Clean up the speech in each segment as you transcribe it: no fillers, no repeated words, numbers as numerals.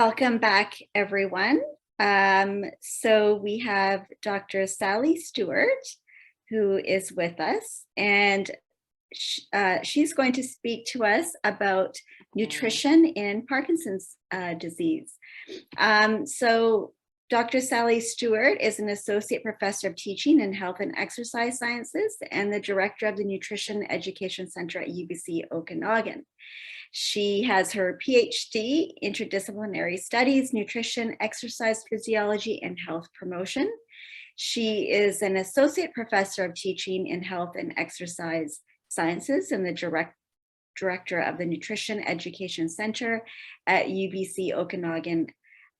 Welcome back, everyone. So we have Dr. Sally Stewart, who is with us, and she's going to speak to us about nutrition in Parkinson's disease. So Dr. Sally Stewart is an associate professor of teaching in health and exercise sciences and the director of the Nutrition Education Center at UBC Okanagan. She has her PhD, Interdisciplinary Studies, Nutrition, Exercise Physiology, and Health Promotion. She is an associate professor of teaching in health and exercise sciences and the director of the Nutrition Education Center at UBC Okanagan,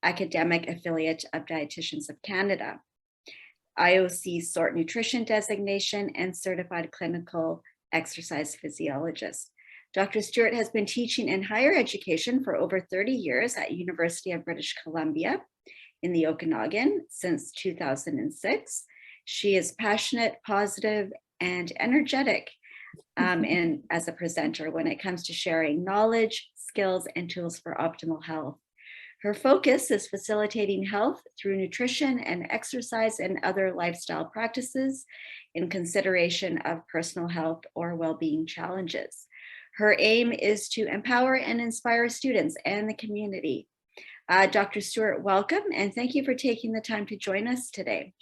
academic affiliate of Dietitians of Canada, IOC SORT Nutrition designation, and certified clinical exercise physiologist. Dr. Stewart has been teaching in higher education for over 30 years at University of British Columbia in the Okanagan since 2006. She is passionate, positive, and energetic and as a presenter when it comes to sharing knowledge, skills, and tools for optimal health. Her focus is facilitating health through nutrition and exercise and other lifestyle practices in consideration of personal health or well-being challenges. Her aim is to empower and inspire students and the community. Dr. Stewart, welcome, and thank you for taking the time to join us today.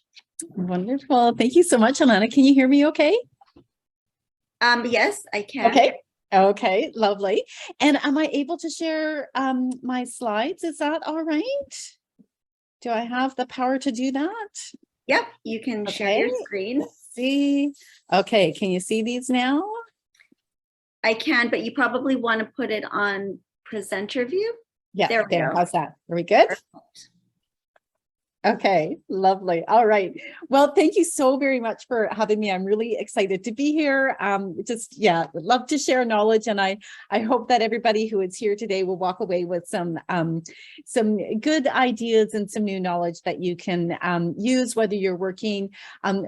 Wonderful. Thank you so much, Alana. Can you hear me okay? Yes, I can. Okay, lovely. And am I able to share my slides? Is that all right? Do I have the power to do that? Yep, you can share your screen. Let's see. Okay, can you see these now? I can, but you probably want to put it on presenter view. Yeah, there. How's that? Are we good? Perfect. Okay, lovely. All right. Well, thank you so very much for having me. I'm really excited to be here. Love to share knowledge, and I hope that everybody who is here today will walk away with some good ideas and some new knowledge that you can use, whether you're working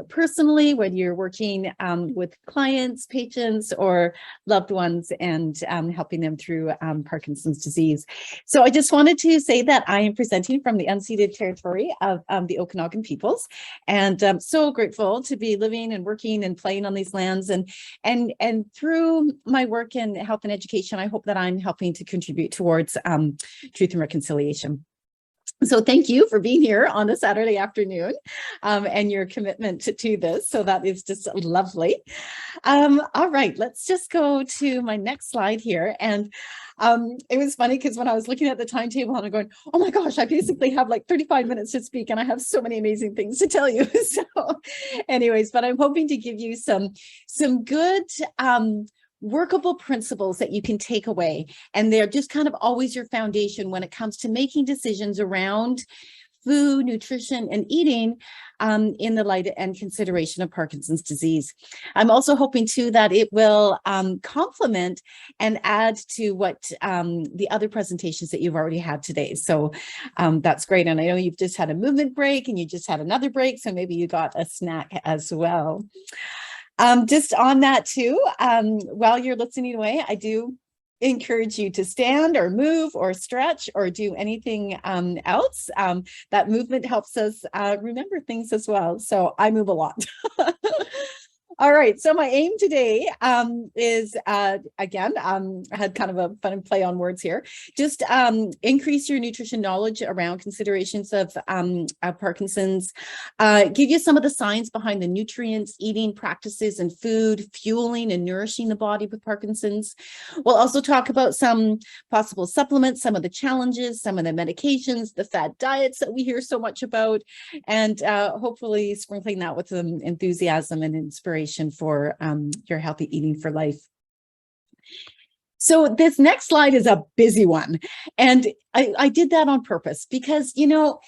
personally, whether you're working with clients, patients, or loved ones, and helping them through Parkinson's disease. So I just wanted to say that I am presenting from the unceded territory of the Okanagan peoples, and I'm so grateful to be living and working and playing on these lands, and through my work in health and education, I hope that I'm helping to contribute towards truth and reconciliation. So thank you for being here on a Saturday afternoon and your commitment to this. So that is just lovely. All right, let's just go to my next slide here. And it was funny because when I was looking at the timetable and I'm going, oh my gosh, I basically have like 35 minutes to speak and I have so many amazing things to tell you. So anyways, but I'm hoping to give you some good workable principles that you can take away. And they're just kind of always your foundation when it comes to making decisions around food, nutrition, and eating in the light and consideration of Parkinson's disease. I'm also hoping too that it will complement and add to what the other presentations that you've already had today. So that's great. And I know you've just had a movement break and you just had another break, so maybe you got a snack as well. Just on that too, while you're listening away, I do encourage you to stand or move or stretch or do anything else. That movement helps us remember things as well. So I move a lot. All right, so my aim today is, again, I had kind of a fun play on words here, just increase your nutrition knowledge around considerations of Parkinson's, give you some of the science behind the nutrients, eating practices and food, fueling and nourishing the body with Parkinson's. We'll also talk about some possible supplements, some of the challenges, some of the medications, the fad diets that we hear so much about, and hopefully sprinkling that with some enthusiasm and inspiration for your healthy eating for life. So this next slide is a busy one. And I did that on purpose because, you know,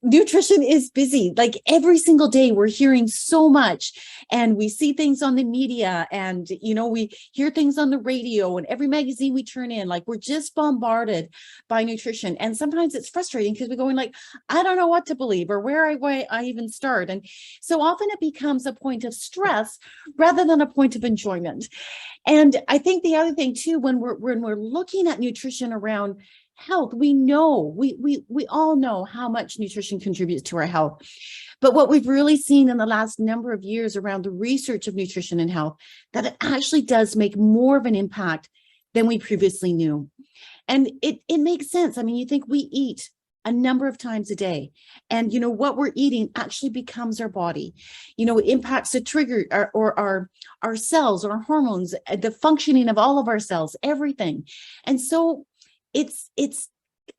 nutrition is busy. Like every single day we're hearing so much and we see things on the media and, you know, we hear things on the radio and every magazine we turn in, like we're just bombarded by nutrition. And sometimes it's frustrating because we're going like, I don't know what to believe or where I even start. And so often it becomes a point of stress rather than a point of enjoyment. And I think the other thing too, when we're looking at nutrition around health. We know, we all know how much nutrition contributes to our health. But what we've really seen in the last number of years around the research of nutrition and health, that it actually does make more of an impact than we previously knew. And it makes sense. I mean, you think we eat a number of times a day, and what we're eating actually becomes our body. It impacts the trigger or our cells, our hormones, the functioning of all of our cells, everything. And so it's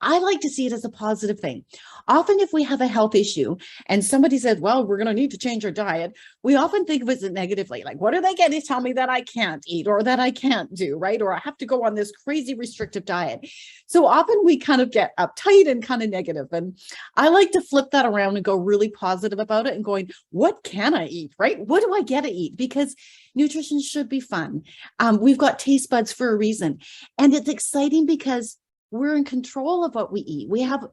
I like to see it as a positive thing. Often if we have a health issue and somebody says, well, we're going to need to change our diet, we often think of it negatively. Like, what are they going to tell me that I can't eat or that I can't do, right? Or I have to go on this crazy restrictive diet. So often we kind of get uptight and kind of negative. And I like to flip that around and go really positive about it and going, what can I eat, right? What do I get to eat? Because nutrition should be fun. We've got taste buds for a reason. And it's exciting because we're in control of what we eat. We have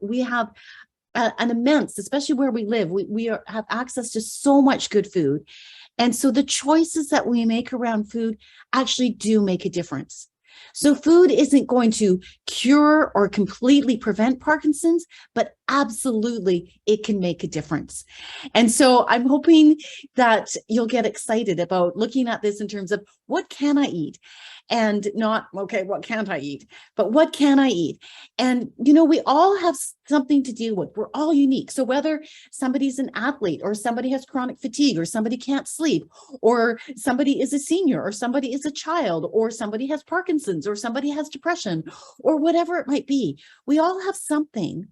an immense, especially where we live, we have access to so much good food. And so the choices that we make around food actually do make a difference. So food isn't going to cure or completely prevent Parkinson's, but absolutely it can make a difference. And so I'm hoping that you'll get excited about looking at this in terms of what can I eat? And not, okay, what can't I eat? But what can I eat? And, we all have something to deal with. We're all unique. So whether somebody's an athlete or somebody has chronic fatigue or somebody can't sleep or somebody is a senior or somebody is a child or somebody has Parkinson's or somebody has depression or whatever it might be, we all have something.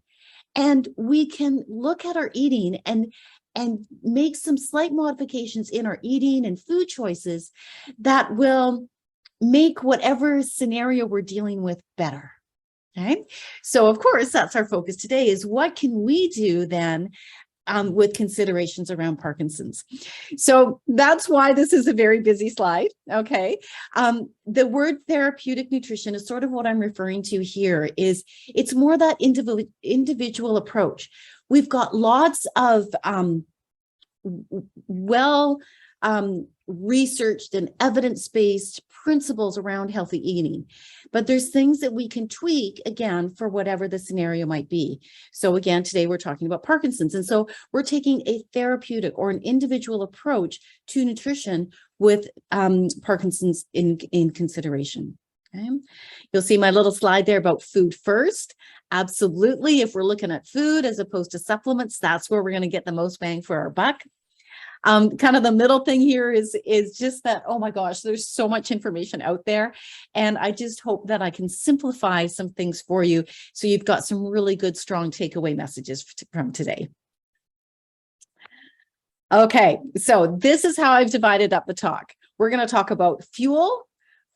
And we can look at our eating and make some slight modifications in our eating and food choices that will make whatever scenario we're dealing with better. Okay. So of course, that's our focus today, is what can we do then with considerations around Parkinson's. So that's why this is a very busy slide. Okay. The word therapeutic nutrition is sort of what I'm referring to here. Is it's more that individual approach. We've got lots of researched and evidence-based principles around healthy eating, but there's things that we can tweak again for whatever the scenario might be. So again, today we're talking about Parkinson's, and so we're taking a therapeutic or an individual approach to nutrition with Parkinson's in consideration. Okay. You'll see my little slide there about food first. Absolutely, if we're looking at food as opposed to supplements, that's where we're going to get the most bang for our buck. Kind of the middle thing here is just that, oh my gosh, there's so much information out there. And I just hope that I can simplify some things for you so you've got some really good, strong takeaway messages from today. Okay, so this is how I've divided up the talk. We're going to talk about fuel,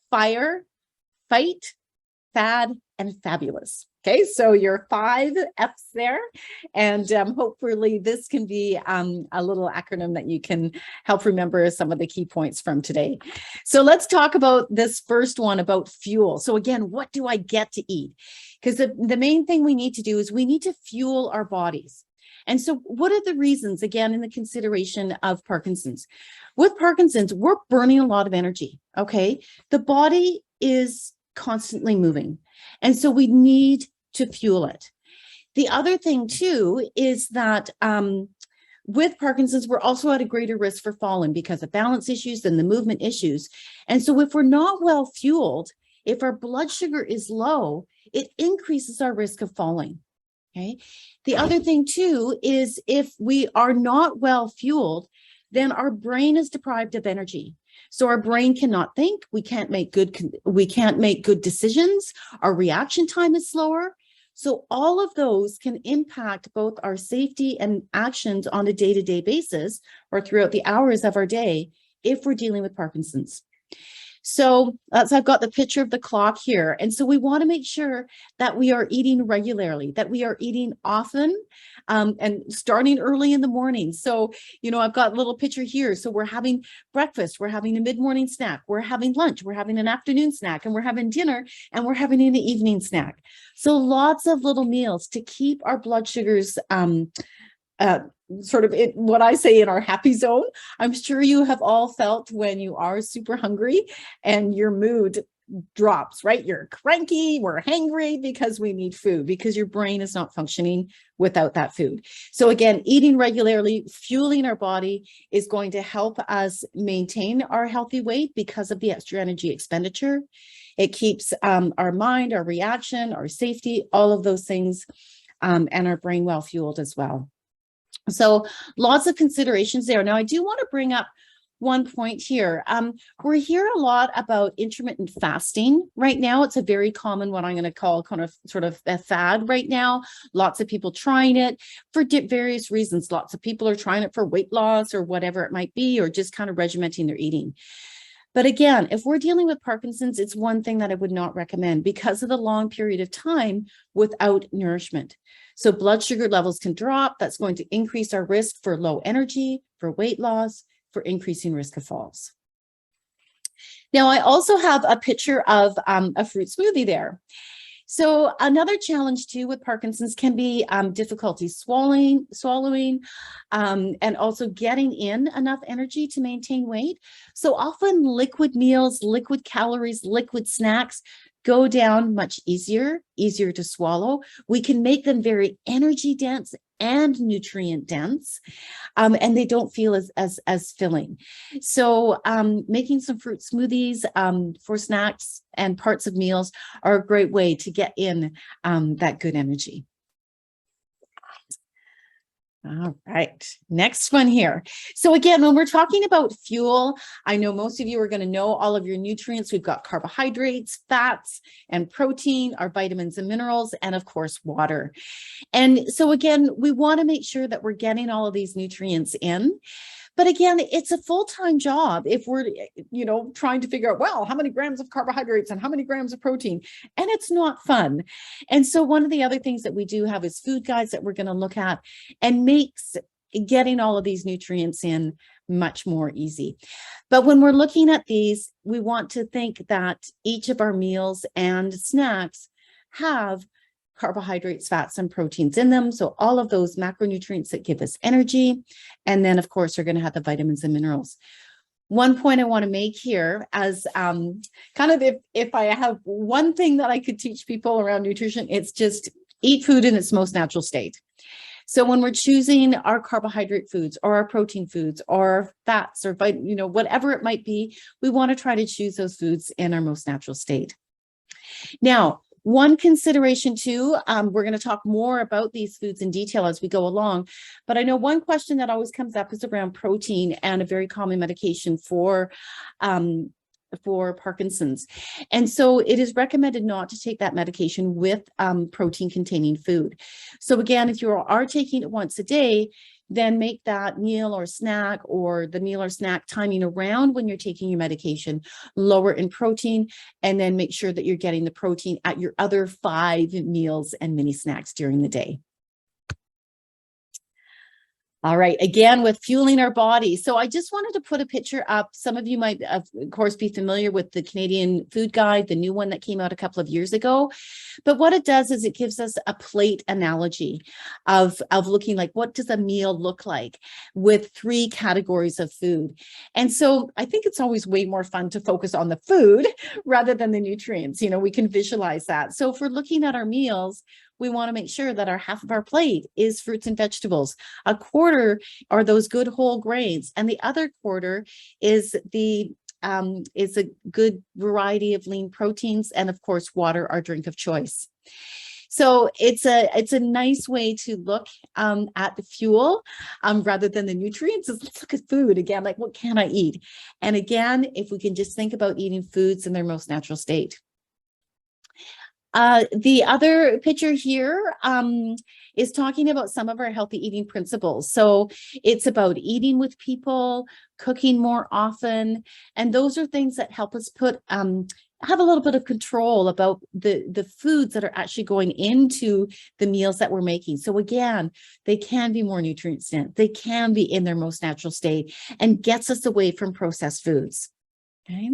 fire, fight, fad, and fabulous. Okay, so your 5 F's there, and hopefully this can be a little acronym that you can help remember some of the key points from today. So let's talk about this first one about fuel. So again, what do I get to eat? Because the main thing we need to do is we need to fuel our bodies. And so what are the reasons, again, in the consideration of Parkinson's? With Parkinson's, we're burning a lot of energy, okay? The body is constantly moving, and so we need to fuel it. The other thing too is that with Parkinson's, we're also at a greater risk for falling because of balance issues and the movement issues. And so if we're not well fueled, if our blood sugar is low, it increases our risk of falling. Okay. The other thing too is if we are not well fueled, then our brain is deprived of energy. So our brain cannot think, we can't make good decisions, our reaction time is slower. So all of those can impact both our safety and actions on a day-to-day basis or throughout the hours of our day if we're dealing with Parkinson's. So I've got the picture of the clock here. And so we want to make sure that we are eating regularly, that we are eating often, and starting early in the morning. So, I've got a little picture here. So we're having breakfast, we're having a mid-morning snack, we're having lunch, we're having an afternoon snack, and we're having dinner, and we're having an evening snack. So lots of little meals to keep our blood sugars sort of what I say in our happy zone. I'm sure you have all felt when you are super hungry and your mood drops, right? You're cranky, we're hangry because we need food, because your brain is not functioning without that food. So again, eating regularly, fueling our body is going to help us maintain our healthy weight because of the extra energy expenditure. It keeps our mind, our reaction, our safety, all of those things, and our brain well fueled as well. So lots of considerations there. Now, I do want to bring up one point here. We're hearing a lot about intermittent fasting right now. It's a very common, what I'm going to call kind of sort of a fad right now. Lots of people trying it for various reasons. Lots of people are trying it for weight loss or whatever it might be, or just kind of regimenting their eating. But again, if we're dealing with Parkinson's, it's one thing that I would not recommend because of the long period of time without nourishment. So blood sugar levels can drop. That's going to increase our risk for low energy, for weight loss, for increasing risk of falls. Now, I also have a picture of a fruit smoothie there. So another challenge too with Parkinson's can be difficulty swallowing, and also getting in enough energy to maintain weight. So often liquid meals, liquid calories, liquid snacks go down much easier to swallow. We can make them very energy dense and nutrient dense, and they don't feel as filling. So making some fruit smoothies for snacks and parts of meals are a great way to get in that good energy. All right, next one here. So again, when we're talking about fuel, I know most of you are going to know all of your nutrients. We've got carbohydrates, fats, and protein, our vitamins and minerals, and of course, water. And so again, we want to make sure that we're getting all of these nutrients in. But again, it's a full-time job if we're, trying to figure out, well, how many grams of carbohydrates and how many grams of protein, and it's not fun. And so one of the other things that we do have is food guides that we're going to look at and makes getting all of these nutrients in much more easy. But when we're looking at these, we want to think that each of our meals and snacks have carbohydrates, fats, and proteins in them. So all of those macronutrients that give us energy. And then, of course, we're going to have the vitamins and minerals. One point I want to make here as kind of if I have one thing that I could teach people around nutrition, it's just eat food in its most natural state. So when we're choosing our carbohydrate foods or our protein foods or fats or whatever it might be, we want to try to choose those foods in our most natural state. Now, one consideration too, we're going to talk more about these foods in detail as we go along, but I know one question that always comes up is around protein and a very common medication for Parkinson's. And so it is recommended not to take that medication with protein containing food. So again, if you are taking it once a day, then make that meal or snack or the meal or snack timing around when you're taking your medication lower in protein, and then make sure that you're getting the protein at your other 5 meals and mini snacks during the day. All right, again, with fueling our body. So I just wanted to put a picture up. Some of you might, of course, be familiar with the Canadian Food Guide, the new one that came out a couple of years ago. But what it does is it gives us a plate analogy of looking like, what does a meal look like with 3 categories of food? And so I think it's always way more fun to focus on the food rather than the nutrients. We can visualize that. So if we're looking at our meals, we want to make sure that our half of our plate is fruits and vegetables. A quarter are those good whole grains, and the other quarter is a good variety of lean proteins, and of course, water, our drink of choice. So it's a nice way to look at the fuel rather than the nutrients. Let's look at food again, like what can I eat? And again, if we can just think about eating foods in their most natural state. The other picture here is talking about some of our healthy eating principles. So it's about eating with people, cooking more often, and those are things that help us have a little bit of control about the foods that are actually going into the meals that we're making. So again, they can be more nutrient dense. They can be in their most natural state and gets us away from processed foods. Okay.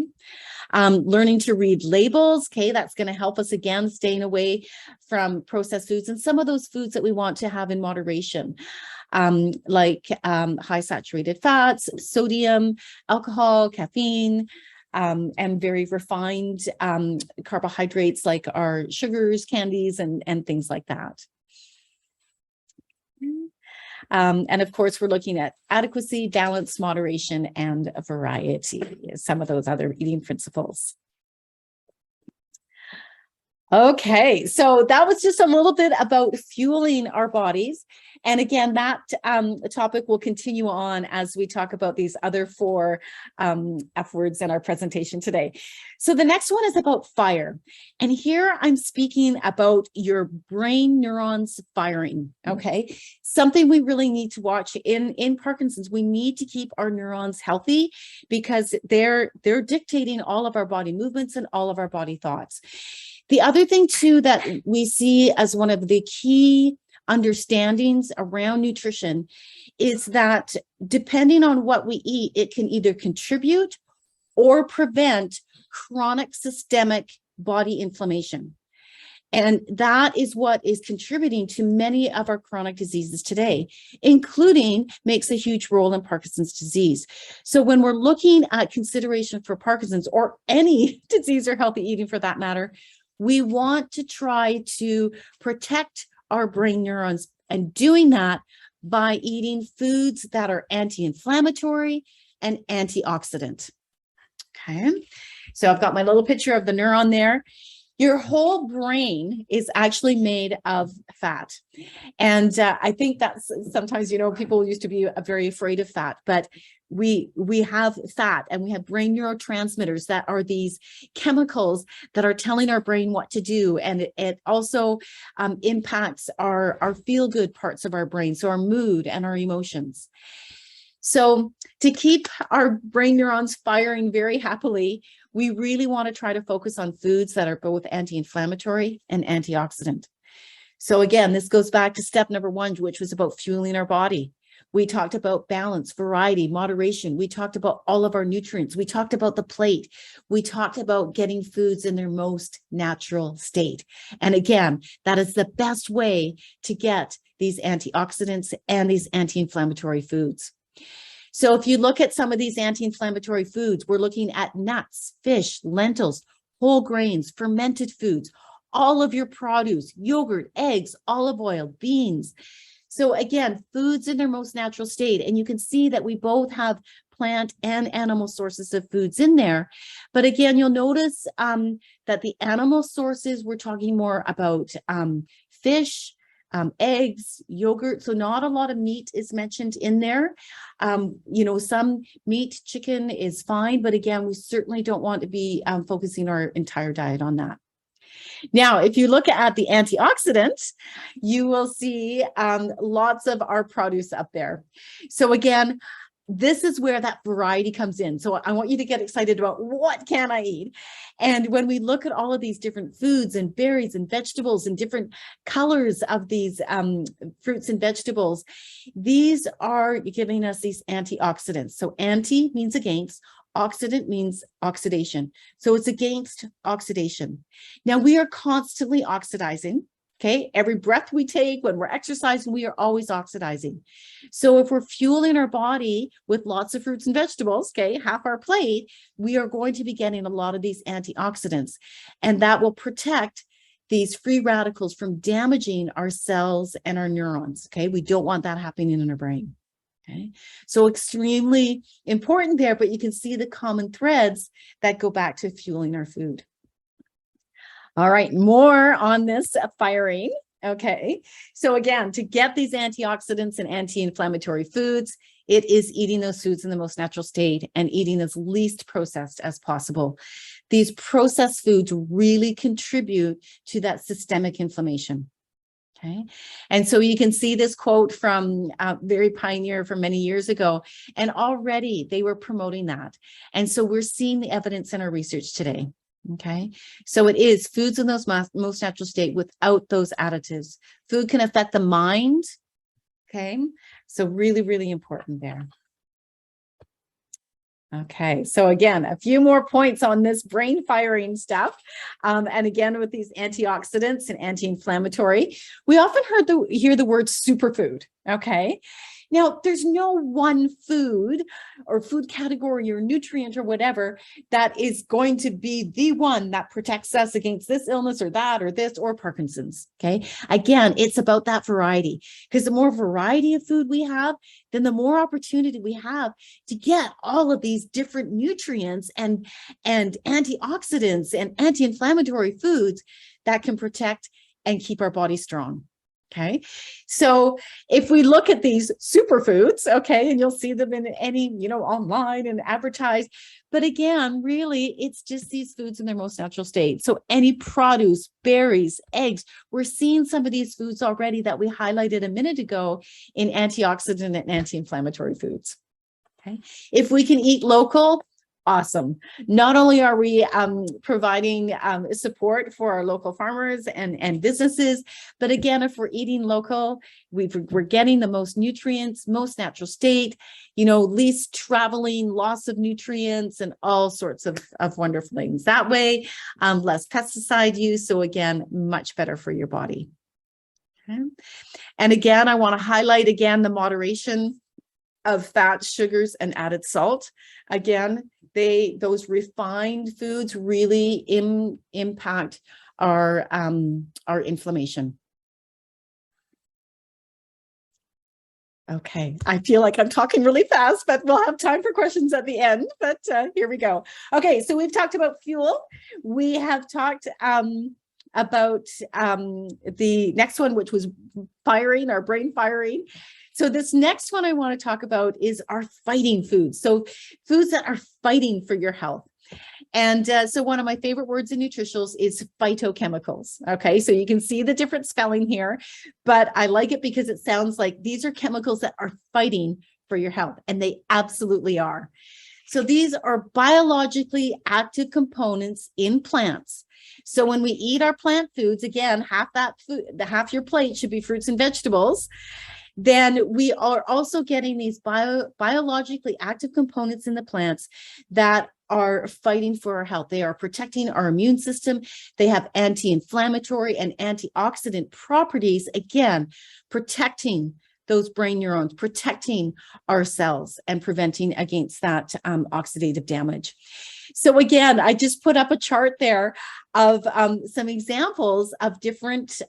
Learning to read labels. Okay. That's going to help us again, staying away from processed foods and some of those foods that we want to have in moderation, like high saturated fats, sodium, alcohol, caffeine, and very refined carbohydrates like our sugars, candies, and things like that. And of course, we're looking at adequacy, balance, moderation, and variety, some of those other eating principles. Okay, so that was just a little bit about fueling our bodies. And again, that topic will continue on as we talk about these other 4 F words in our presentation today. So the next one is about fire. And here I'm speaking about your brain neurons firing, okay? Something we really need to watch in Parkinson's. We need to keep our neurons healthy because they're dictating all of our body movements and all of our body thoughts. The other thing too that we see as one of the key understandings around nutrition is that depending on what we eat, it can either contribute or prevent chronic systemic body inflammation. And that is what is contributing to many of our chronic diseases today, including makes a huge role in Parkinson's disease. So when we're looking at consideration for Parkinson's or any disease or healthy eating for that matter, we want to try to protect our brain neurons, and doing that by eating foods that are anti-inflammatory and antioxidant. Okay, so I've got my little picture of the neuron there. Your whole brain is actually made of fat. And I think that's sometimes, people used to be very afraid of fat, but we have fat and we have brain neurotransmitters that are these chemicals that are telling our brain what to do. And it also impacts our feel-good parts of our brain, so our mood and our emotions. So to keep our brain neurons firing very happily, we really want to try to focus on foods that are both anti-inflammatory and antioxidant. So again, this goes back to step number 1, which was about fueling our body. We talked about balance, variety, moderation. We talked about all of our nutrients. We talked about the plate. We talked about getting foods in their most natural state. And again, that is the best way to get these antioxidants and these anti-inflammatory foods. So if you look at some of these anti-inflammatory foods, we're looking at nuts, fish, lentils, whole grains, fermented foods, all of your produce, yogurt, eggs, olive oil, beans. So again, foods in their most natural state. And you can see that we both have plant and animal sources of foods in there. But again, you'll notice that the animal sources, we're talking more about fish, eggs, yogurt. So not a lot of meat is mentioned in there. Some meat, chicken is fine, but again, we certainly don't want to be focusing our entire diet on that. Now, if you look at the antioxidants, you will see lots of our produce up there. So again, this is where that variety comes in. So I want you to get excited about what can I eat? And when we look at all of these different foods and berries and vegetables and different colors of these fruits and vegetables, these are giving us these antioxidants. So anti means against, oxidant means oxidation. So it's against oxidation. Now we are constantly oxidizing. Okay, every breath we take, when we're exercising, we are always oxidizing. So if we're fueling our body with lots of fruits and vegetables, okay, half our plate, we are going to be getting a lot of these antioxidants, and that will protect these free radicals from damaging our cells and our neurons. Okay, we don't want that happening in our brain. Okay, so extremely important there, but you can see the common threads that go back to fueling our food. All right, more on this firing. Okay, so again, to get these antioxidants and anti-inflammatory foods, it is eating those foods in the most natural state and eating as least processed as possible. These processed foods really contribute to that systemic inflammation. Okay, and so you can see this quote from very pioneer from many years ago, and already they were promoting that. And so we're seeing the evidence in our research today. Okay, so it is foods in those most natural state without those additives. Food can affect the mind. Okay, so really, really important there. Okay, so again, a few more points on this brain firing stuff. And again, with these antioxidants and anti-inflammatory, we often hear the word superfood. Okay. Now, there's no one food or food category or nutrient or whatever that is going to be the one that protects us against this illness or that or this or Parkinson's. Okay. Again, it's about that variety, because the more variety of food we have, then the more opportunity we have to get all of these different nutrients and antioxidants and anti-inflammatory foods that can protect and keep our body strong. Okay, so if we look at these superfoods, okay, and you'll see them in any, online and advertised, but again, really, it's just these foods in their most natural state. So any produce, berries, eggs, we're seeing some of these foods already that we highlighted a minute ago in antioxidant and anti-inflammatory foods. Okay, if we can eat local, awesome. Not only are we providing support for our local farmers and businesses, but again, if we're eating local, we're getting the most nutrients, most natural state, least traveling, loss of nutrients, and all sorts of wonderful things. That way, less pesticide use. So again, much better for your body. Okay. And again, I want to highlight again the moderation of fats, sugars, and added salt. Again, those refined foods really impact our inflammation. Okay, I feel like I'm talking really fast, but we'll have time for questions at the end. But here we go. Okay, so we've talked about fuel. We have talked about the next one, which was firing, our brain firing. So this next one I want to talk about is our fighting foods. So foods that are fighting for your health. And so one of my favorite words in nutritionals is phytochemicals. Okay, so you can see the different spelling here, but I like it because it sounds like these are chemicals that are fighting for your health, and they absolutely are. So these are biologically active components in plants. So when we eat our plant foods, again, half your plate should be fruits and vegetables. Then we are also getting these biologically active components in the plants that are fighting for our health. They are protecting our immune system. They have anti-inflammatory and antioxidant properties, again, protecting those brain neurons, protecting our cells and preventing against that oxidative damage. So again, I just put up a chart there of some examples of different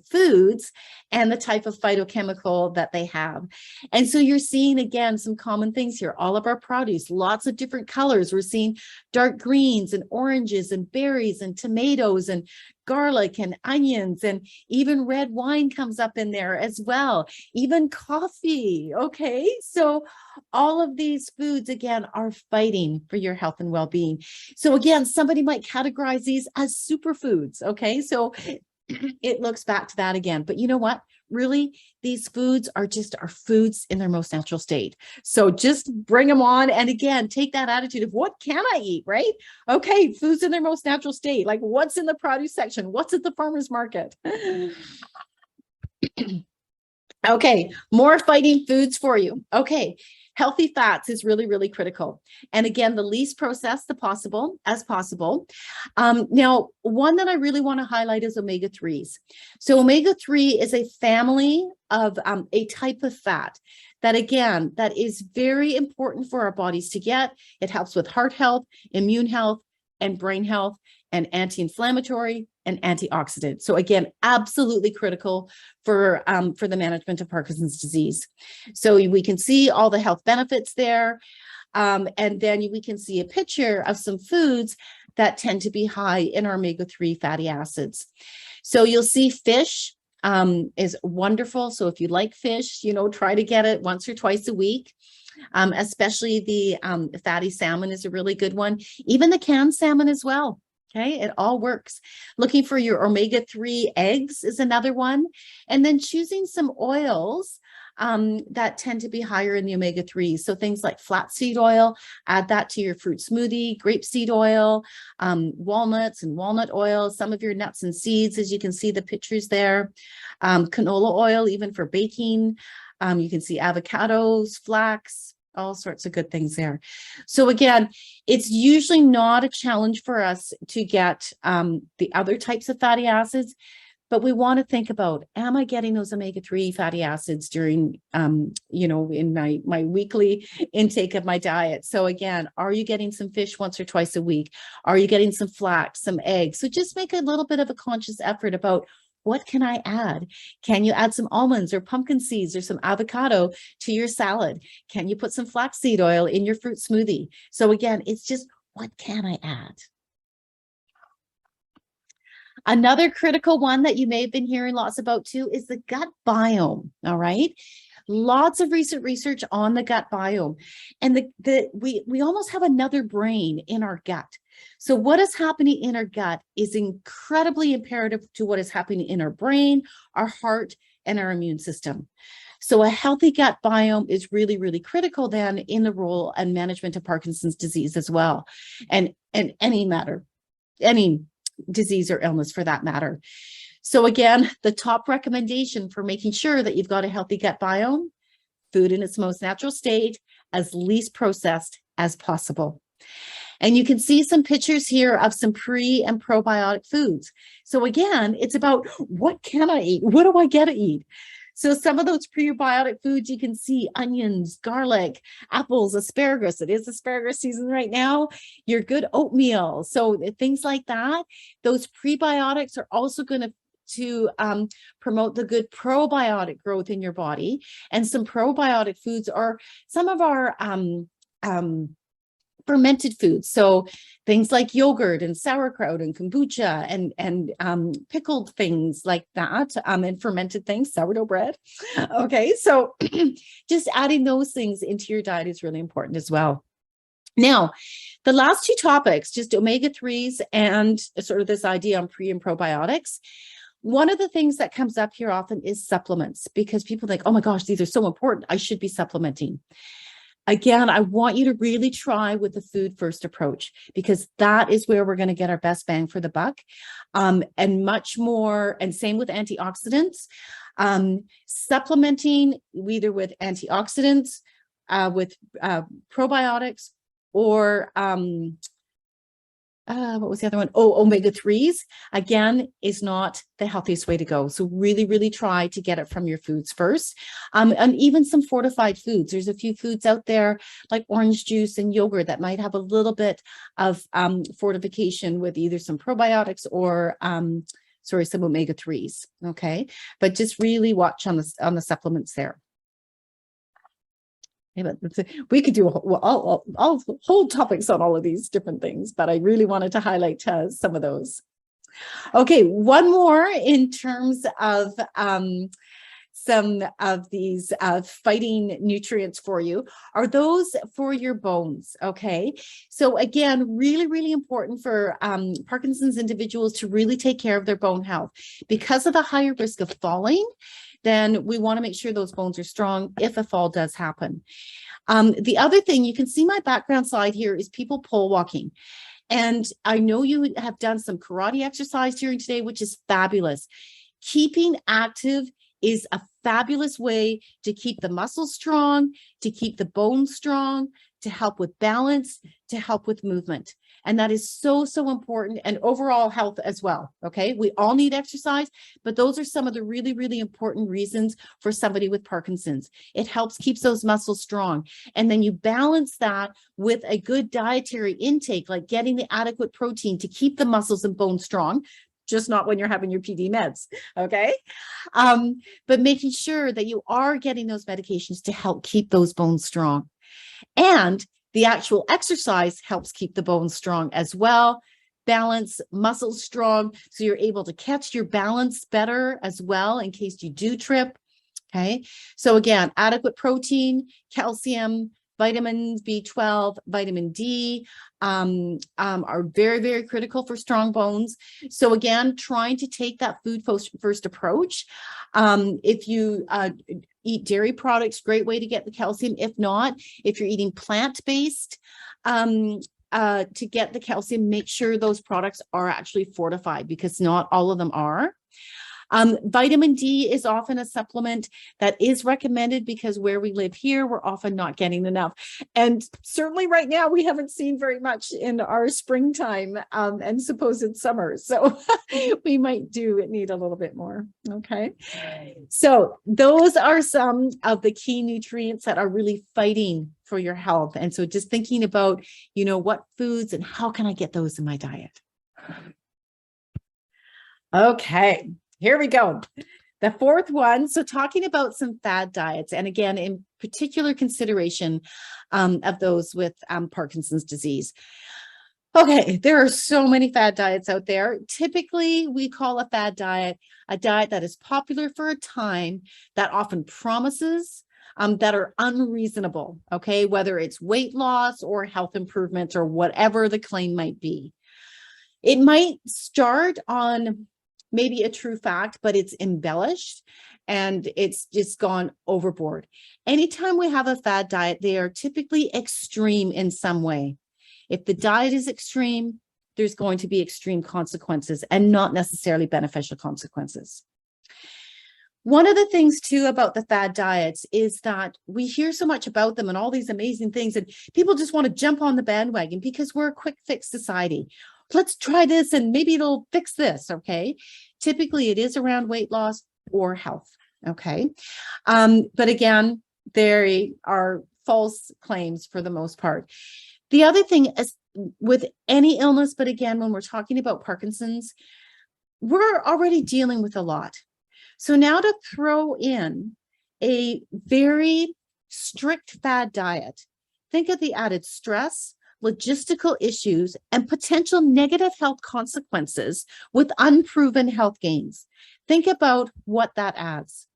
foods and the type of phytochemical that they have. And so you're seeing, again, some common things here. All of our produce, lots of different colors. We're seeing dark greens and oranges and berries and tomatoes and garlic and onions, and even red wine comes up in there as well, even coffee. Okay, so all of these foods, again, are fighting for your health and well-being. So again, somebody might categorize these as superfoods. Okay, so it looks back to that again, but you know what? Really, these foods are just our foods in their most natural state. So just bring them on. And again, take that attitude of what can I eat, right? Okay, foods in their most natural state. Like what's in the produce section? What's at the farmer's market? Okay, more fighting foods for you. Okay, healthy fats is really, really critical. And again, the least processed as possible. Now, one that I really want to highlight is omega-3s. So omega-3 is a family of a type of fat that, again, that is very important for our bodies to get. It helps with heart health, immune health, and brain health, and anti-inflammatory and antioxidant. So again, absolutely critical for the management of Parkinson's disease. So we can see all the health benefits there. And then we can see a picture of some foods that tend to be high in our omega-3 fatty acids. So you'll see fish is wonderful. So if you like fish, try to get it once or twice a week. Especially the fatty salmon is a really good one. Even the canned salmon as well. Okay, it all works. Looking for your omega-3 eggs is another one. And then choosing some oils that tend to be higher in the omega-3. So things like flaxseed oil, add that to your fruit smoothie, grapeseed oil, walnuts and walnut oil, some of your nuts and seeds, as you can see the pictures there, canola oil, even for baking. You can see avocados, flax, all sorts of good things there. So again, it's usually not a challenge for us to get the other types of fatty acids, But we want to think about, am I getting those omega-3 fatty acids during, in my weekly intake of my diet? So again, are you getting some fish once or twice a week? Are you getting some flax, some eggs? So just make a little bit of a conscious effort about, what can I add? Can you add some almonds or pumpkin seeds or some avocado to your salad? Can you put some flaxseed oil in your fruit smoothie? So again, it's just, what can I add? Another critical one that you may have been hearing lots about too is the gut biome. All right. Lots of recent research on the gut biome. And we almost have another brain in our gut. So what is happening in our gut is incredibly imperative to what is happening in our brain, our heart, and our immune system. So a healthy gut biome is really, really critical then in the role and management of Parkinson's disease as well. And any disease or illness for that matter. So again, the top recommendation for making sure that you've got a healthy gut biome: food in its most natural state, as least processed as possible. And you can see some pictures here of some pre and probiotic foods. So again, it's about, what can I eat? What do I get to eat? So some of those prebiotic foods, you can see onions, garlic, apples, asparagus. It is asparagus season right now. Your good oatmeal. So things like that. Those prebiotics are also going to promote the good probiotic growth in your body. And some probiotic foods are some of our fermented foods. So things like yogurt and sauerkraut and kombucha and pickled things like that, and fermented things, sourdough bread. Okay, so just adding those things into your diet is really important as well. Now, the last two topics, just omega-3s and sort of this idea on pre and probiotics. One of the things that comes up here often is supplements, because people think, oh my gosh, these are so important, I should be supplementing. Again, I want you to really try with the food first approach, because that is where we're going to get our best bang for the buck, and much more. And same with antioxidants, supplementing either with antioxidants, with probiotics, or what was the other one? Oh, omega-3s, again, is not the healthiest way to go. So really, really try to get it from your foods first. And even some fortified foods. There's a few foods out there like orange juice and yogurt that might have a little bit of fortification with either some probiotics or some omega-3s. Okay, but just really watch on the supplements there. We could do all whole topics on all of these different things, but I really wanted to highlight some of those. Okay, one more in terms of some of these fighting nutrients for you are those for your bones. Okay, so again, really, really important for Parkinson's individuals to really take care of their bone health. Because of the higher risk of falling, then we want to make sure those bones are strong if a fall does happen. The other thing, you can see my background slide here is people pole walking. And I know you have done some karate exercise during today, which is fabulous. Keeping active is a fabulous way to keep the muscles strong, to keep the bones strong, to help with balance, to help with movement. And that is so, so important, and overall health as well. Okay, we all need exercise, but those are some of the really, really important reasons for somebody with Parkinson's. It helps keeps those muscles strong. And then you balance that with a good dietary intake, like getting the adequate protein to keep the muscles and bones strong, just not when you're having your PD meds, okay? But making sure that you are getting those medications to help keep those bones strong. And the actual exercise helps keep the bones strong as well. Balance, muscles strong, so you're able to catch your balance better as well in case you do trip. Okay, so again, adequate protein, calcium, vitamins B12, vitamin D are very, very critical for strong bones. So again, trying to take that food first approach. If you eat dairy products, great way to get the calcium. If not, if you're eating plant-based, to get the calcium, make sure those products are actually fortified, because not all of them are. Vitamin D is often a supplement that is recommended because where we live here, we're often not getting enough. And certainly right now, we haven't seen very much in our springtime and supposed summer. So we might need a little bit more. Okay. So those are some of the key nutrients that are really fighting for your health. And so just thinking about, what foods and how can I get those in my diet? Okay. Here we go. The fourth one. So talking about some fad diets, and again, in particular consideration of those with Parkinson's disease. Okay, there are so many fad diets out there. Typically, we call a fad diet a diet that is popular for a time, that often promises, that are unreasonable, okay, whether it's weight loss or health improvements or whatever the claim might be. It might start on maybe a true fact, but it's embellished and it's just gone overboard. Anytime we have a fad diet, they are typically extreme in some way. If the diet is extreme, there's going to be extreme consequences and not necessarily beneficial consequences. One of the things too about the fad diets is that we hear so much about them and all these amazing things, and people just want to jump on the bandwagon because we're a quick fix society. Let's try this and maybe it'll fix this, okay? Typically, it is around weight loss or health, okay? But again, there are false claims for the most part. The other thing is with any illness, but again, when we're talking about Parkinson's, we're already dealing with a lot. So now to throw in a very strict fad diet, think of the added stress, logistical issues, and potential negative health consequences with unproven health gains. Think about what that adds.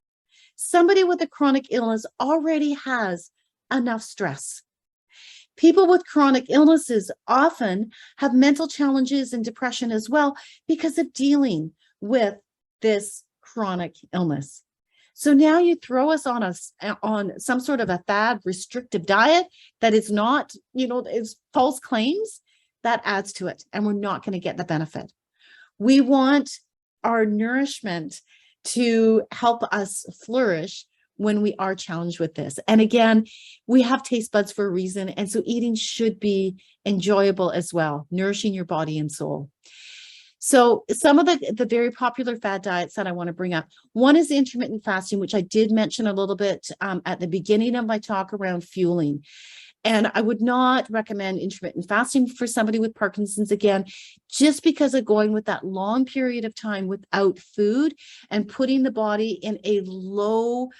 Somebody with a chronic illness already has enough stress. People with chronic illnesses often have mental challenges and depression as well because of dealing with this chronic illness. So now you throw us on some sort of a fad restrictive diet that is not, is false claims, that adds to it, and we're not going to get the benefit. We want our nourishment to help us flourish when we are challenged with this. And again, we have taste buds for a reason. And so eating should be enjoyable as well, nourishing your body and soul. So some of the very popular fad diets that I want to bring up, one is intermittent fasting, which I did mention a little bit at the beginning of my talk around fueling. And I would not recommend intermittent fasting for somebody with Parkinson's, again, just because of going with that long period of time without food and putting the body in a low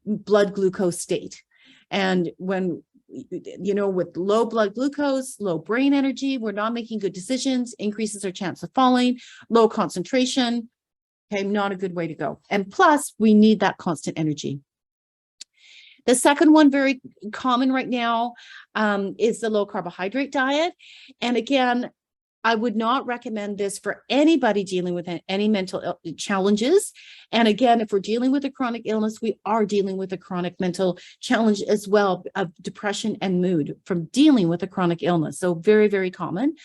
blood glucose state. And when, with low blood glucose, low brain energy, we're not making good decisions, increases our chance of falling, low concentration. Okay, not a good way to go. And plus, we need that constant energy. The second one, very common right now, is the low carbohydrate diet. And again, I would not recommend this for anybody dealing with any mental challenges. And again, if we're dealing with a chronic illness, we are dealing with a chronic mental challenge as well, of depression and mood from dealing with a chronic illness. So very, very common.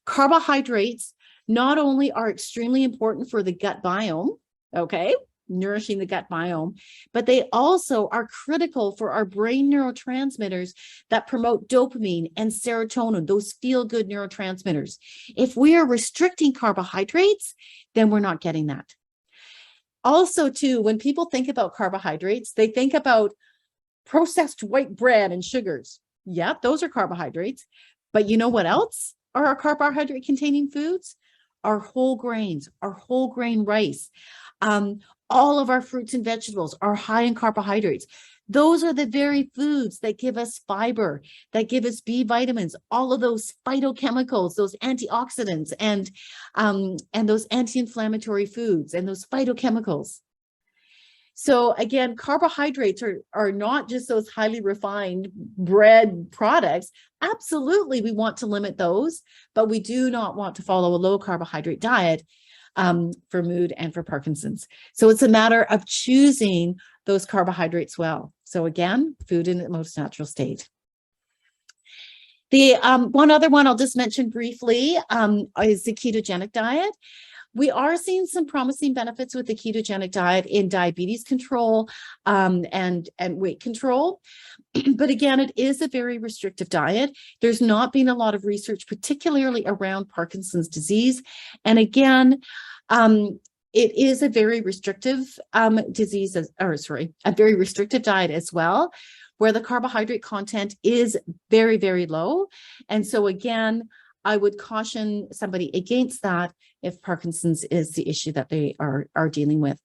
Carbohydrates not only are extremely important for the gut biome, okay, nourishing the gut biome, but they also are critical for our brain neurotransmitters that promote dopamine and serotonin, those feel-good neurotransmitters. If we are restricting carbohydrates, then we're not getting that. Also, too, when people think about carbohydrates, they think about processed white bread and sugars. Yeah, those are carbohydrates. But you know what else are our carbohydrate-containing foods? Our whole grains, our whole grain rice. All of our fruits and vegetables are high in carbohydrates. Those are the very foods that give us fiber, that give us B vitamins, all of those phytochemicals, those antioxidants, and those anti-inflammatory foods and those phytochemicals. So again, carbohydrates are not just those highly refined bread products. Absolutely, we want to limit those, but we do not want to follow a low carbohydrate diet for mood and for Parkinson's. So it's a matter of choosing those carbohydrates well. So again, food in the most natural state. The one other one I'll just mention briefly is the ketogenic diet. We are seeing some promising benefits with the ketogenic diet in diabetes control and weight control. But again, it is a very restrictive diet. There's not been a lot of research, particularly around Parkinson's disease. And again, it is a very restrictive disease, a very restrictive diet as well, where the carbohydrate content is very, very low. And so again, I would caution somebody against that if Parkinson's is the issue that they are dealing with.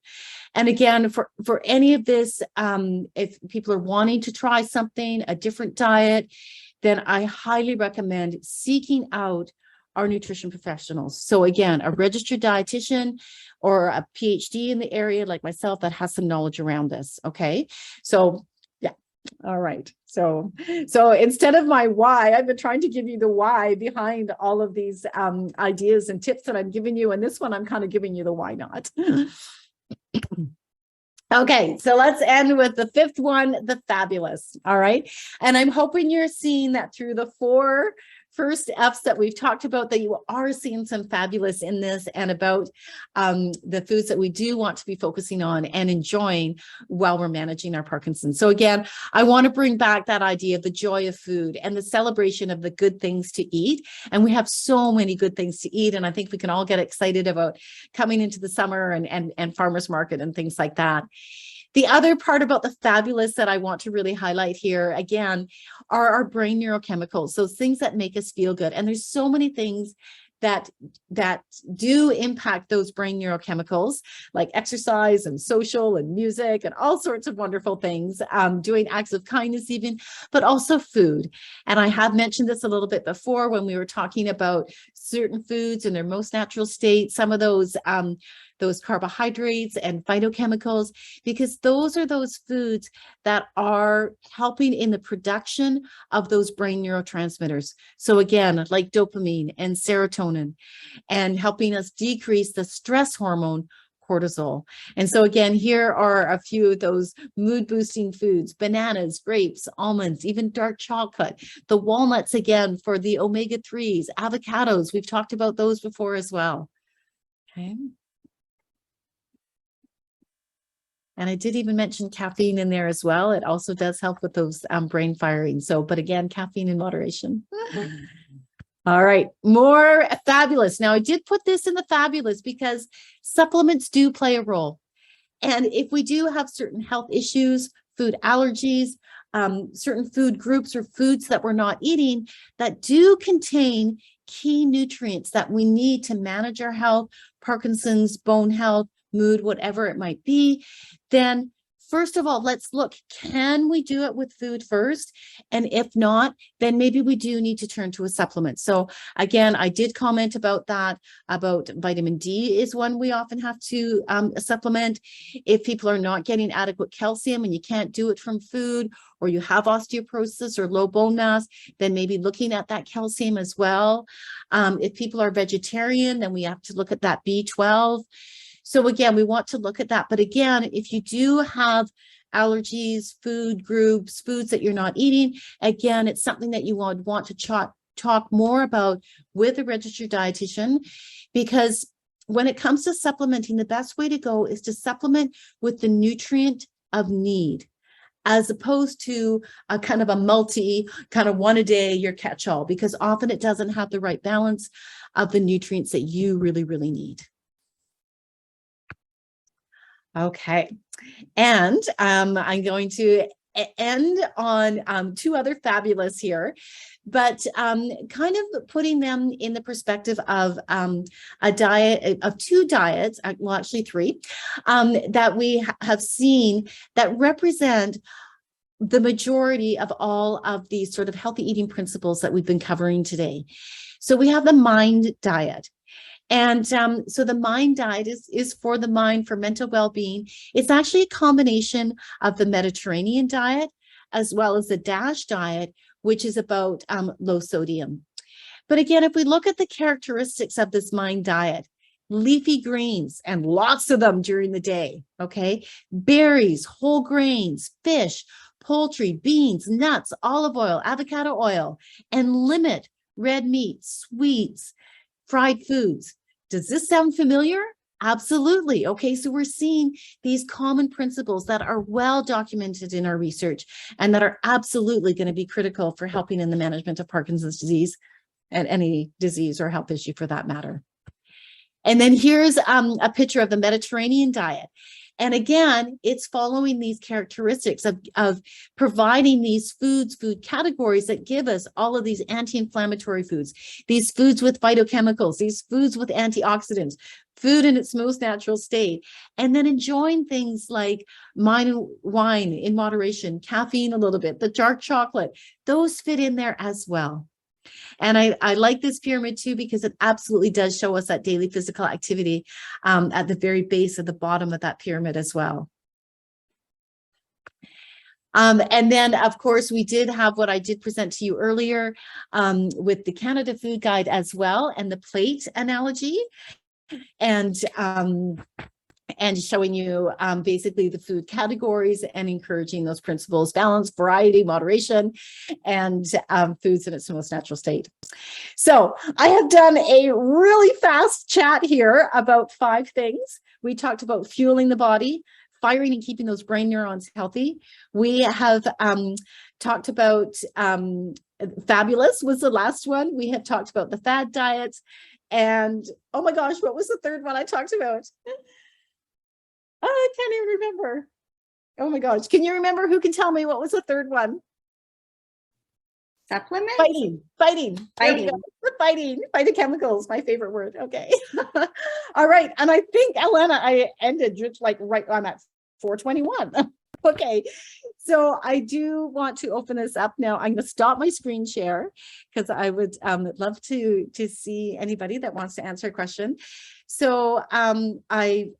And again, for any of this, if people are wanting to try something, a different diet, then I highly recommend seeking out our nutrition professionals. So again, a registered dietitian or a PhD in the area like myself that has some knowledge around this. Okay. So yeah. All right. So instead of my why, I've been trying to give you the why behind all of these ideas and tips that I'm giving you. And this one, I'm kind of giving you the why not. Okay, so let's end with the fifth one, the fabulous. All right. And I'm hoping you're seeing that through the 4 first F's that we've talked about, that you are seeing some fabulous in this, and about the foods that we do want to be focusing on and enjoying while we're managing our Parkinson's. So again, I want to bring back that idea of the joy of food and the celebration of the good things to eat. And we have so many good things to eat. And I think we can all get excited about coming into the summer and farmers market and things like that. The other part about the fabulous that I want to really highlight here, again, are our brain neurochemicals, those things that make us feel good. And there's so many things that do impact those brain neurochemicals, like exercise and social and music and all sorts of wonderful things, doing acts of kindness even, but also food. And I have mentioned this a little bit before when we were talking about certain foods in their most natural state, some of those carbohydrates and phytochemicals, because those are those foods that are helping in the production of those brain neurotransmitters. So again, like dopamine and serotonin, and helping us decrease the stress hormone cortisol. And so again, here are a few of those mood boosting foods: bananas, grapes, almonds, even dark chocolate, the walnuts, again, for the omega-3s, avocados. We've talked about those before as well. Okay. And I did even mention caffeine in there as well. It also does help with those brain firing. So, but again, caffeine in moderation. All right, more fabulous. Now, I did put this in the fabulous because supplements do play a role. And if we do have certain health issues, food allergies, certain food groups or foods that we're not eating that do contain key nutrients that we need to manage our health, Parkinson's, bone health, mood, whatever it might be, then first of all, let's look, can we do it with food first? And if not, then maybe we do need to turn to a supplement. So again, I did comment about that, about vitamin D is one we often have to supplement. If people are not getting adequate calcium and you can't do it from food, or you have osteoporosis or low bone mass, then maybe looking at that calcium as well. If people are vegetarian, then we have to look at that B12. So again, we want to look at that. But again, if you do have allergies, food groups, foods that you're not eating, again, it's something that you want to talk more about with a registered dietitian, because when it comes to supplementing, the best way to go is to supplement with the nutrient of need, as opposed to a kind of a multi, kind of one a day, your catch-all, because often it doesn't have the right balance of the nutrients that you really, really need. Okay, and I'm going to end on 2 other fabulous here, but kind of putting them in the perspective of a diet, of 2 diets, well, actually 3, that we have seen that represent the majority of all of these sort of healthy eating principles that we've been covering today. So we have the MIND diet. And so the MIND diet is for the mind, for mental well-being. It's actually a combination of the Mediterranean diet as well as the DASH diet, which is about low sodium. But again, if we look at the characteristics of this MIND diet, leafy greens, and lots of them during the day, okay? Berries, whole grains, fish, poultry, beans, nuts, olive oil, avocado oil, and limit red meat, sweets, fried foods. Does this sound familiar? Absolutely. Okay, so we're seeing these common principles that are well documented in our research and that are absolutely going to be critical for helping in the management of Parkinson's disease and any disease or health issue for that matter. And then here's a picture of the Mediterranean diet. And again, it's following these characteristics of providing these food categories that give us all of these anti-inflammatory foods, these foods with phytochemicals, these foods with antioxidants, food in its most natural state, and then enjoying things like wine in moderation, caffeine a little bit, the dark chocolate, those fit in there as well. And I like this pyramid too, because it absolutely does show us that daily physical activity at the very base of the bottom of that pyramid as well. And then, of course, we did have what I did present to you earlier with the Canada Food Guide as well, and the plate analogy. And showing you basically the food categories and encouraging those principles: balance, variety, moderation, and foods in its most natural state. So I have done a really fast chat here about 5 things. We talked about fueling the body, firing and keeping those brain neurons healthy. We have talked about fabulous was the last one. We have talked about the fad diets. And oh my gosh, what was the third one I talked about? I can't even remember. Oh my gosh. Can you remember? Who can tell me what was the third one? Supplements? Fighting. Phytochemicals, my favorite word. Okay. All right. And I think, Elena, I ended just like right on that 421. Okay. So I do want to open this up now. I'm going to stop my screen share because I would love to see anybody that wants to answer a question. So I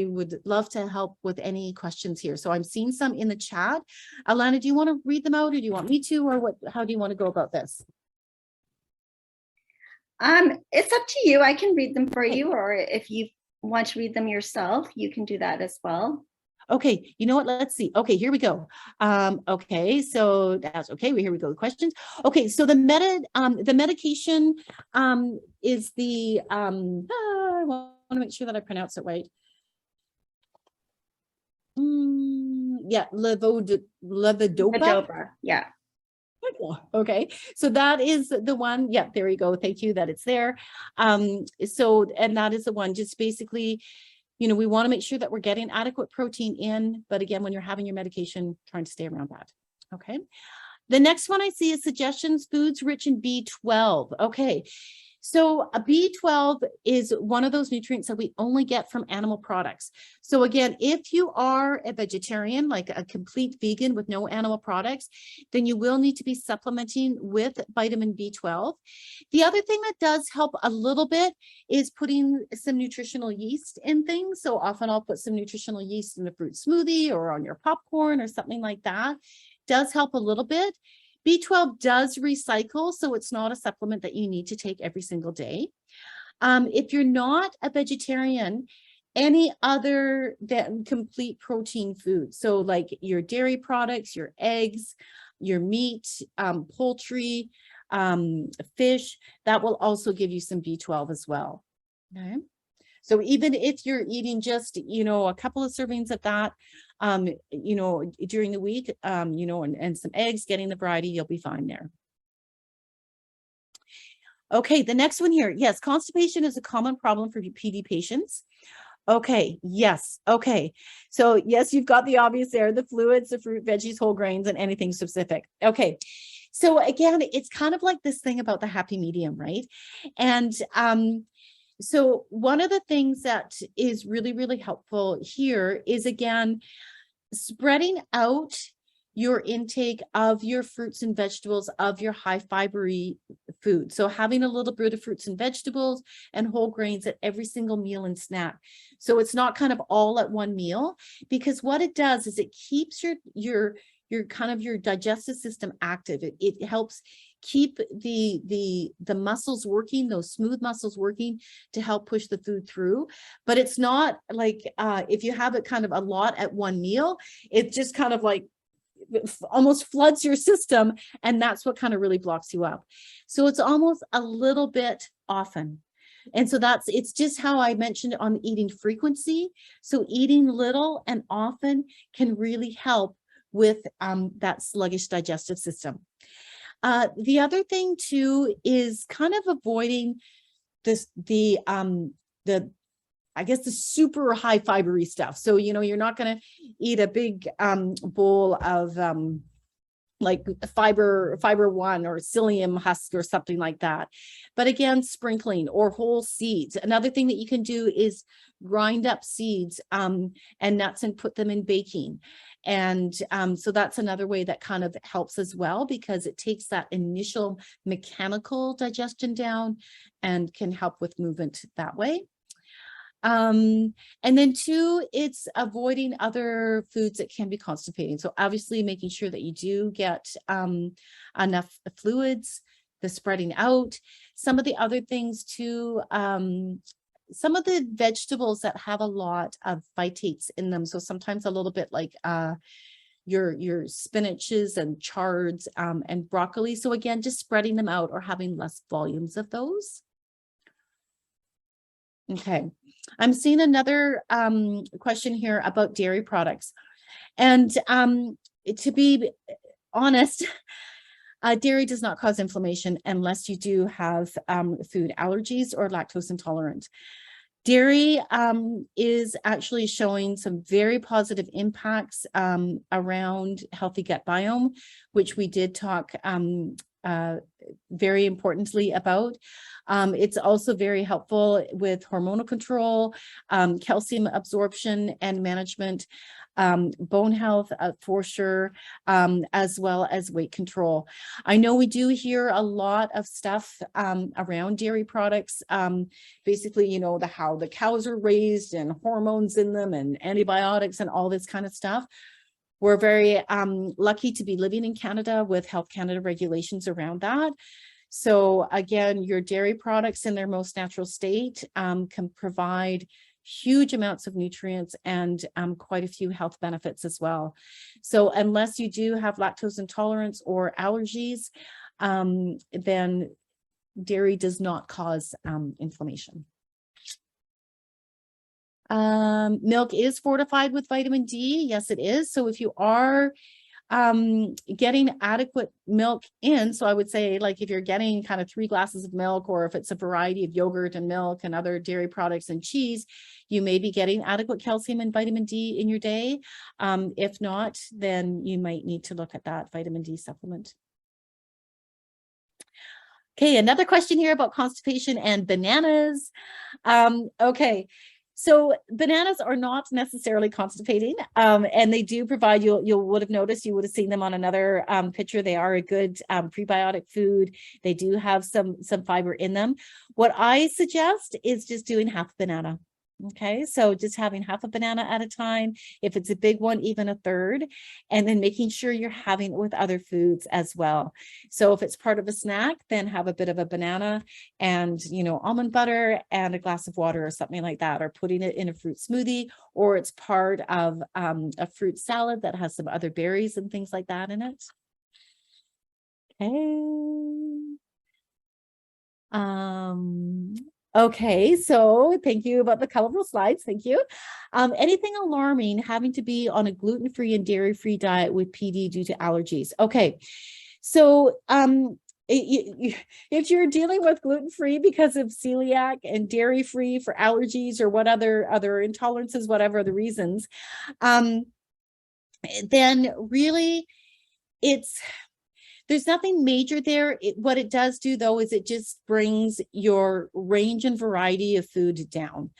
would love to help with any questions here. So I'm seeing some in the chat. Alana, do you want to read them out, or do you want me to, or what? How do you want to go about this? It's up to you. I can read them for you, or if you want to read them yourself, you can do that as well. Okay, you know what? Let's see. Okay, here we go. Okay, so that's okay. Here we go. The questions. Okay, so the medication is the I want to make sure that I pronounce it right. Yeah, levodopa. Yeah. Okay, so that is the one. Yeah, there you go. Thank you that it's there. So, and that is the one. Just basically, you know, we want to make sure that we're getting adequate protein in, but again, when you're having your medication, trying to stay around that. Okay. The next one I see is suggestions, foods rich in B12. Okay. So a B12 is one of those nutrients that we only get from animal products. So again, if you are a vegetarian, like a complete vegan with no animal products, then you will need to be supplementing with vitamin B12. The other thing that does help a little bit is putting some nutritional yeast in things. So often I'll put some nutritional yeast in a fruit smoothie or on your popcorn or something like that. Does help a little bit. B12 does recycle, so it's not a supplement that you need to take every single day. If you're not a vegetarian, any other than complete protein food, so like your dairy products, your eggs, your meat, poultry, fish, that will also give you some B12 as well. Okay. So even if you're eating just, you know, a couple of servings of that, you know, during the week, you know, and some eggs, getting the variety, you'll be fine there. Okay, the next one here. Yes, constipation is a common problem for PD patients. Okay, yes. Okay. So yes, you've got the obvious there, the fluids, the fruit, veggies, whole grains, and anything specific. Okay. So again, it's kind of like this thing about the happy medium, right? And so one of the things that is really, really helpful here is, again, spreading out your intake of your fruits and vegetables, of your high fibery food. So having a little bit of fruits and vegetables and whole grains at every single meal and snack. So it's not kind of all at one meal, because what it does is it keeps your kind of your digestive system active. It helps keep the muscles working, those smooth muscles working to help push the food through. But it's not like if you have it kind of a lot at one meal, it just kind of like almost floods your system, and that's what kind of really blocks you up. So it's almost a little bit often. And so it's just how I mentioned on eating frequency. So eating little and often can really help with that sluggish digestive system. The other thing too is kind of avoiding the I guess the super high fibery stuff. So, you're not going to eat a big bowl of like fiber one or psyllium husk or something like that. But again, sprinkling or whole seeds. Another thing that you can do is grind up seeds and nuts and put them in baking. And so that's another way that kind of helps as well, because it takes that initial mechanical digestion down and can help with movement that way. And then two, it's avoiding other foods that can be constipating. So obviously making sure that you do get enough fluids, the spreading out. Some of the other things too, some of the vegetables that have a lot of phytates in them. So sometimes a little bit like your spinaches and chards and broccoli. So again, just spreading them out or having less volumes of those. Okay, I'm seeing another question here about dairy products. And to be honest, dairy does not cause inflammation unless you do have food allergies or lactose intolerant. Dairy is actually showing some very positive impacts around healthy gut biome, which we did talk very importantly about. It's also very helpful with hormonal control, calcium absorption and management, bone health for sure, as well as weight control. I know we do hear a lot of stuff around dairy products, basically, how the cows are raised and hormones in them and antibiotics and all this kind of stuff. We're very lucky to be living in Canada with Health Canada regulations around that. So again, your dairy products in their most natural state can provide huge amounts of nutrients and quite a few health benefits as well. So unless you do have lactose intolerance or allergies, then dairy does not cause inflammation. Milk is fortified with vitamin D. Yes, it is. So if you are getting adequate milk in, so I would say, like, if you're getting kind of 3 glasses of milk, or if it's a variety of yogurt and milk and other dairy products and cheese, you may be getting adequate calcium and vitamin D in your day. If not, then you might need to look at that vitamin D supplement. Okay, another question here about constipation and bananas. Okay. So bananas are not necessarily constipating, and they do provide, you would have noticed, you would have seen them on another picture. They are a good prebiotic food. They do have some fiber in them. What I suggest is just doing half a banana. Okay, so just having half a banana at a time. If it's a big one, even a third, and then making sure you're having it with other foods as well. So if it's part of a snack, then have a bit of a banana and, almond butter and a glass of water or something like that, or putting it in a fruit smoothie, or it's part of a fruit salad that has some other berries and things like that in it. Okay. Okay, so thank you about the colorful slides. Thank you. Anything alarming having to be on a gluten-free and dairy-free diet with PD due to allergies? Okay, so if you're dealing with gluten-free because of celiac and dairy-free for allergies or what other intolerances, whatever the reasons, then really there's nothing major there. What it does do, though, is it just brings your range and variety of food down.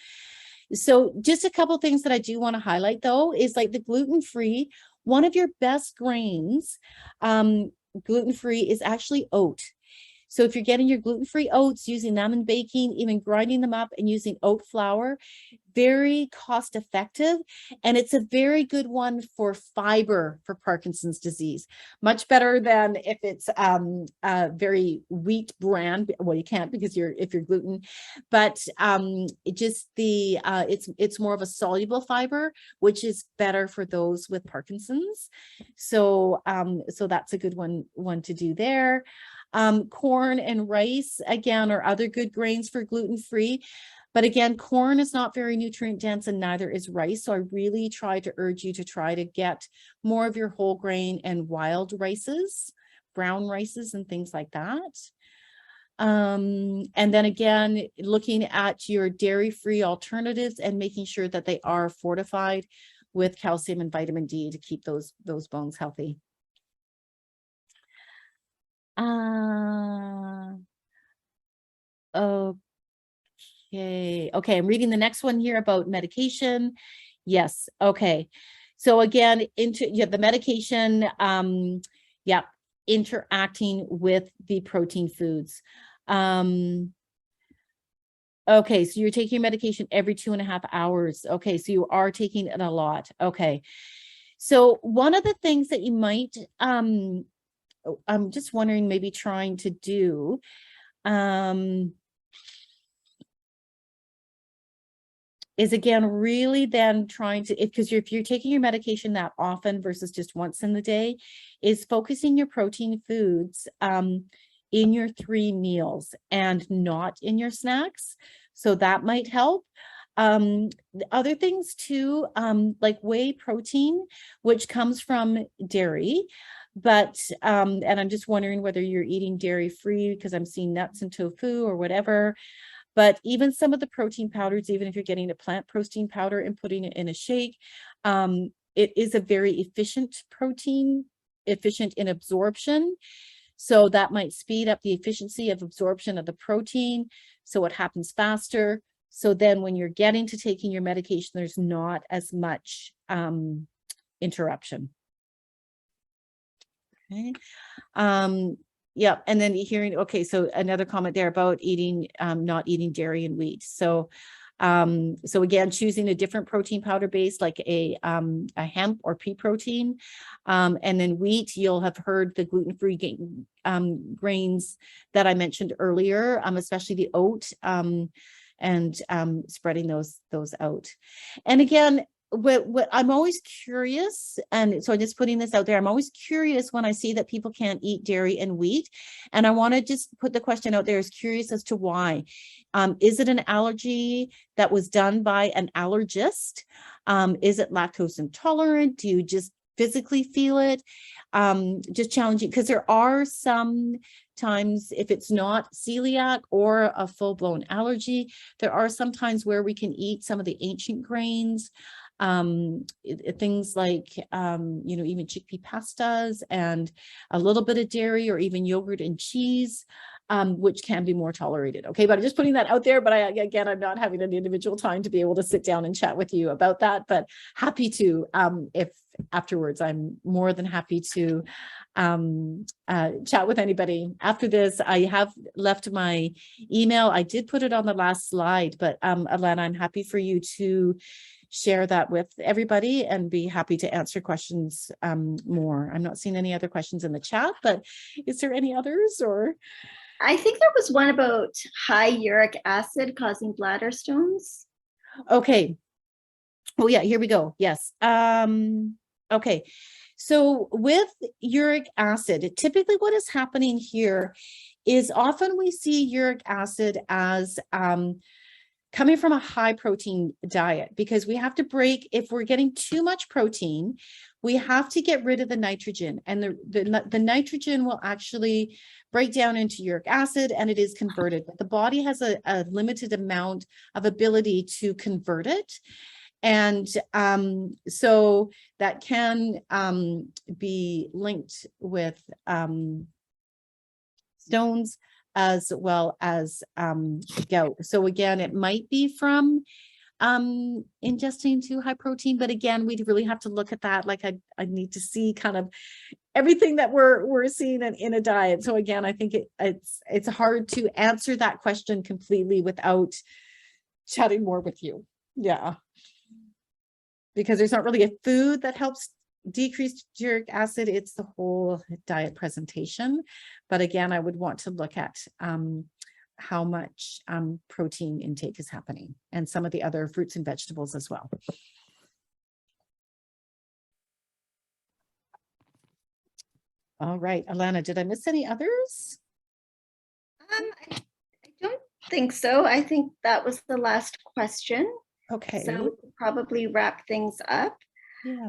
So just a couple things that I do want to highlight, though, is like the gluten-free. One of your best grains, gluten-free, is actually oat. So if you're getting your gluten-free oats, using them in baking, even grinding them up and using oat flour, very cost effective. And it's a very good one for fiber for Parkinson's disease. Much better than if it's a very wheat brand. Well, you can't because if you're gluten, but it's more of a soluble fiber, which is better for those with Parkinson's. So so that's a good one to do there. Corn and rice, again, are other good grains for gluten-free. But again, corn is not very nutrient dense and neither is rice. So I really try to urge you to try to get more of your whole grain and wild rices, brown rices and things like that. And then again, looking at your dairy-free alternatives and making sure that they are fortified with calcium and vitamin D to keep those bones healthy. Okay, I'm reading the next one here about medication. Yes, okay. So again, the medication, interacting with the protein foods. Okay, so you're taking your medication every 2.5 hours. Okay, so you are taking it a lot. Okay. So one of the things that you might, I'm just wondering, maybe trying to do, is again, really then trying to, because if you're taking your medication that often versus just once in the day, is focusing your protein foods in your 3 meals and not in your snacks. So that might help. Other things too, like whey protein, which comes from dairy, but and I'm just wondering whether you're eating dairy free, because I'm seeing nuts and tofu or whatever. But even some of the protein powders, even if you're getting a plant protein powder and putting it in a shake, it is a very efficient protein, efficient in absorption. So that might speed up the efficiency of absorption of the protein. So it happens faster. So then when you're getting to taking your medication, there's not as much interruption. Okay. Yeah, and then hearing, okay, so another comment there about eating, not eating dairy and wheat. So so again, choosing a different protein powder base, like a hemp or pea protein. And then wheat, you'll have heard the gluten-free grains that I mentioned earlier, especially the oat, and spreading those out. And again, what I'm always curious, and so I'm just putting this out there, I'm always curious when I see that people can't eat dairy and wheat, and I want to just put the question out there, is curious as to why. Is it an allergy that was done by an allergist? Is it lactose intolerant? Do you just physically feel it? Just challenging, because there are some times, if it's not celiac or a full-blown allergy, there are some times where we can eat some of the ancient grains, things like even chickpea pastas and a little bit of dairy or even yogurt and cheese, which can be more tolerated. Okay, but I'm just putting that out there. But I'm not having an individual time to be able to sit down and chat with you about that, but happy to, if afterwards, I'm more than happy to chat with anybody. After this, I have left my email. I did put it on the last slide, but Alana, I'm happy for you to share that with everybody and be happy to answer questions more. I'm not seeing any other questions in the chat, but is there any others? Or I think there was one about high uric acid causing bladder stones. Okay. Oh yeah, here we go. Yes. Okay. So with uric acid, typically what is happening here is often we see uric acid as coming from a high protein diet, because we have to break, if we're getting too much protein, we have to get rid of the nitrogen, and the nitrogen will actually break down into uric acid and it is converted, but the body has a limited amount of ability to convert it. And so that can be linked with stones as well as gout. So again, it might be from ingesting too high protein, but again, we'd really have to look at that. Like I need to see kind of everything that we're seeing in a diet. So again, I think it's hard to answer that question completely without chatting more with you. Yeah. Because there's not really a food that helps decrease uric acid, it's the whole diet presentation. But again, I would want to look at how much protein intake is happening, and some of the other fruits and vegetables as well. All right, Alana, did I miss any others? I don't think so. I think that was the last question. Okay. So we could probably wrap things up. Yeah.